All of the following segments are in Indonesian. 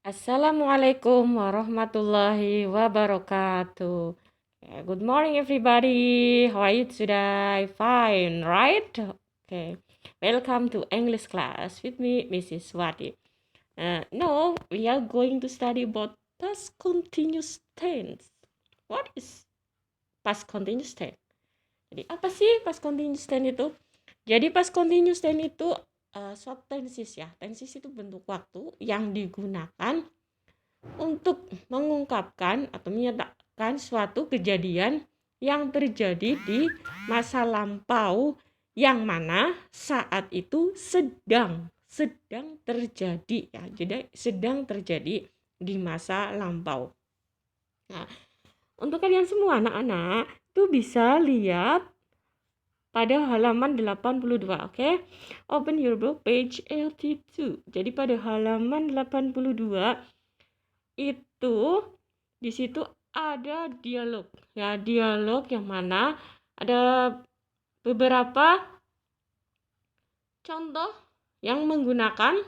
Assalamualaikum warahmatullahi wabarakatuh. Good morning, everybody. How are you today? Fine, right? Okay. Welcome to English class with me, Mrs. Wati. Now we are going to study about past continuous tense. What is past continuous tense? Jadi apa sih past continuous tense itu? Jadi past continuous tense itu short tenses ya. Tenses itu bentuk waktu yang digunakan untuk mengungkapkan atau menyatakan suatu kejadian yang terjadi di masa lampau yang mana saat itu sedang terjadi ya. Jadi sedang terjadi di masa lampau. Nah, untuk kalian semua anak-anak tuh bisa lihat pada halaman 82, oke? Open your book page 82. Jadi pada halaman 82 itu di situ ada dialog ya, dialog yang mana ada beberapa contoh yang menggunakan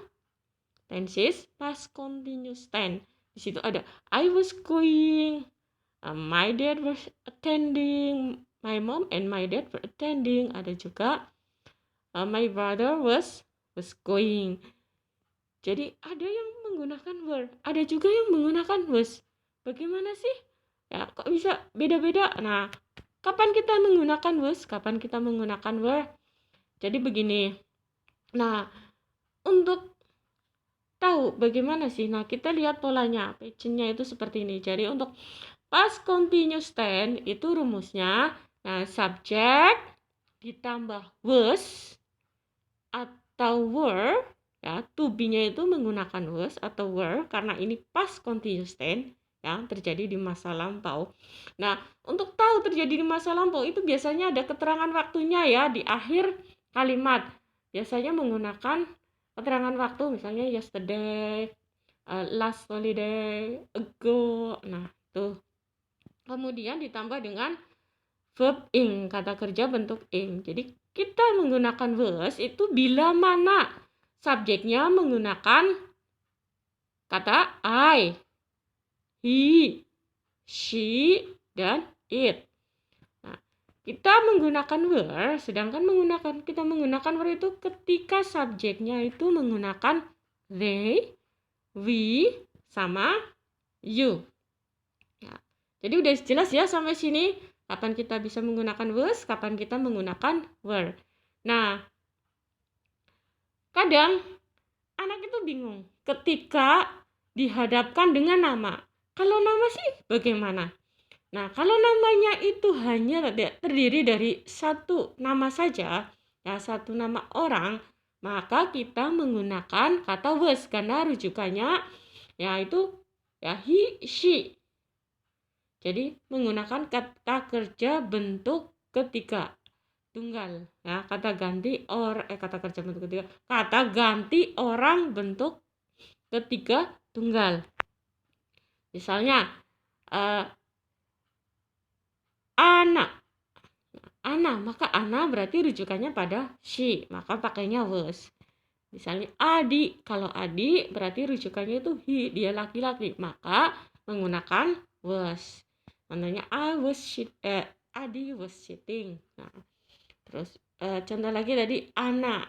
tenses past continuous tense. Di situ ada I was going, my dad was attending, my mom and my dad were attending. Ada juga my brother was going. Jadi ada yang menggunakan were, ada juga yang menggunakan was. Bagaimana sih? Ya, kok bisa beda-beda? Nah, kapan kita menggunakan was? Kapan kita menggunakan were? Jadi begini. Nah, untuk tahu bagaimana sih? Nah, kita lihat polanya. Pattern-nya itu seperti ini. Jadi untuk past continuous tense itu rumusnya, nah, subjek ditambah was atau were. Ya, to be-nya itu menggunakan was atau were karena ini past continuous tense yang terjadi di masa lampau. Nah, untuk tahu terjadi di masa lampau itu biasanya ada keterangan waktunya ya di akhir kalimat. Biasanya menggunakan keterangan waktu, misalnya yesterday, last holiday, ago. Nah, tuh. Kemudian ditambah dengan verb ing, kata kerja bentuk ing. Jadi kita menggunakan was itu bila mana subjeknya menggunakan kata I, he, she, dan it. Nah, kita menggunakan were, sedangkan kita menggunakan were itu ketika subjeknya itu menggunakan they, we, sama you. Ya. Jadi udah jelas ya sampai sini kapan kita bisa menggunakan was, kapan kita menggunakan were. Nah, kadang anak itu bingung ketika dihadapkan dengan nama. Kalau nama sih bagaimana? Nah, kalau namanya itu hanya terdiri dari satu nama saja, ya satu nama orang, maka kita menggunakan kata was karena rujukannya yaitu ya he, she. Jadi menggunakan kata kerja bentuk ketiga tunggal ya, kata ganti kata kerja bentuk ketiga, kata ganti orang bentuk ketiga tunggal. Misalnya Ana, maka Ana berarti rujukannya pada she, maka pakainya was. Misalnya Adi, kalau Adi berarti rujukannya itu he, dia laki-laki, maka menggunakan was. Contohnya Adi was sitting. Nah, terus contoh lagi tadi Ana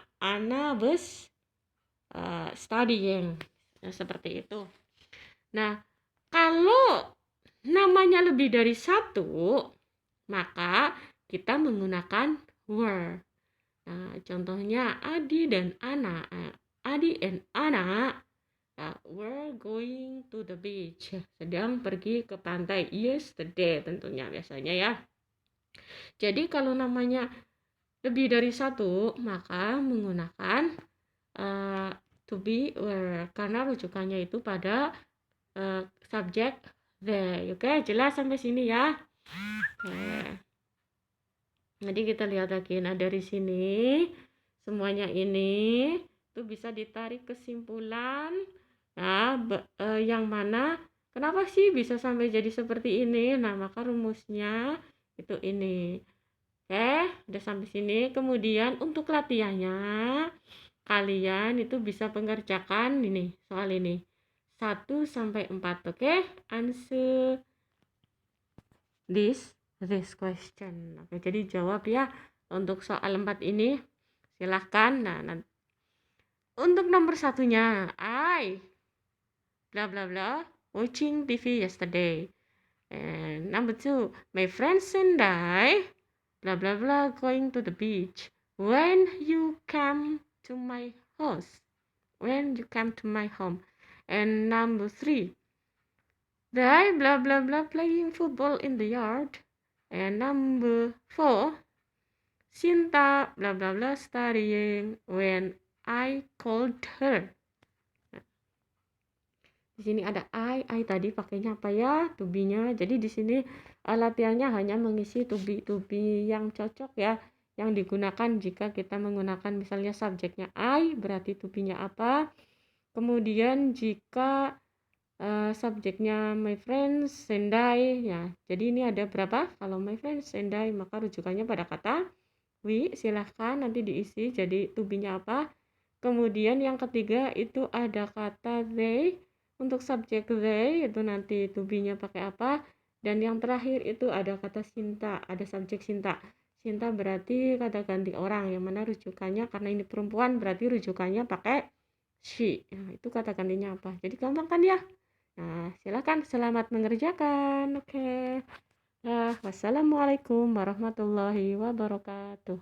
was studying. Nah, seperti itu. Nah, kalau namanya lebih dari satu, maka kita menggunakan were. Nah, contohnya Adi dan Ana. Adi and Ana were going to the beach. Sedang pergi ke pantai yesterday tentunya biasanya ya. Jadi kalau namanya lebih dari satu, maka menggunakan to be were karena rujukannya itu pada subjek the. Oke, jelas sampai sini ya. Oke. Jadi kita lihat lagi, nah dari sini semuanya ini tuh bisa ditarik kesimpulan. Nah, yang mana kenapa sih bisa sampai jadi seperti ini? Nah, maka rumusnya itu ini. Oke, udah sampai sini. Kemudian untuk latihannya kalian itu bisa mengerjakan ini soal ini. 1 sampai 4. Oke, answer this question. Oke, jadi jawab ya untuk soal 4 ini. Silahkan. Nah, untuk nomor satunya, I blah blah blah watching TV yesterday. And number 2, my friends and I blah blah blah going to the beach when you come to my house. When you come to my home. And number 3, they blah blah blah playing football in the yard. And number 4, Sinta blah blah blah studying when I called her. Di sini ada I tadi pakainya apa ya? To be-nya. Jadi di sini latihannya hanya mengisi to be yang cocok ya, yang digunakan jika kita menggunakan misalnya subjeknya I, berarti to be-nya apa? Kemudian jika subjeknya my friends and I ya. Jadi ini ada berapa? Kalau my friends and I maka rujukannya pada kata we. Silahkan nanti diisi jadi to be-nya apa. Kemudian yang ketiga itu ada kata they. Untuk subjek they itu nanti to be-nya pakai apa. Dan yang terakhir itu ada kata Sinta, ada subjek Sinta. Sinta berarti kata ganti orang, yang mana rujukannya karena ini perempuan berarti rujukannya pakai she. Nah, itu kata gantinya apa. Jadi gampang kan ya. Nah, silakan selamat mengerjakan. Oke. Nah, wassalamualaikum warahmatullahi wabarakatuh.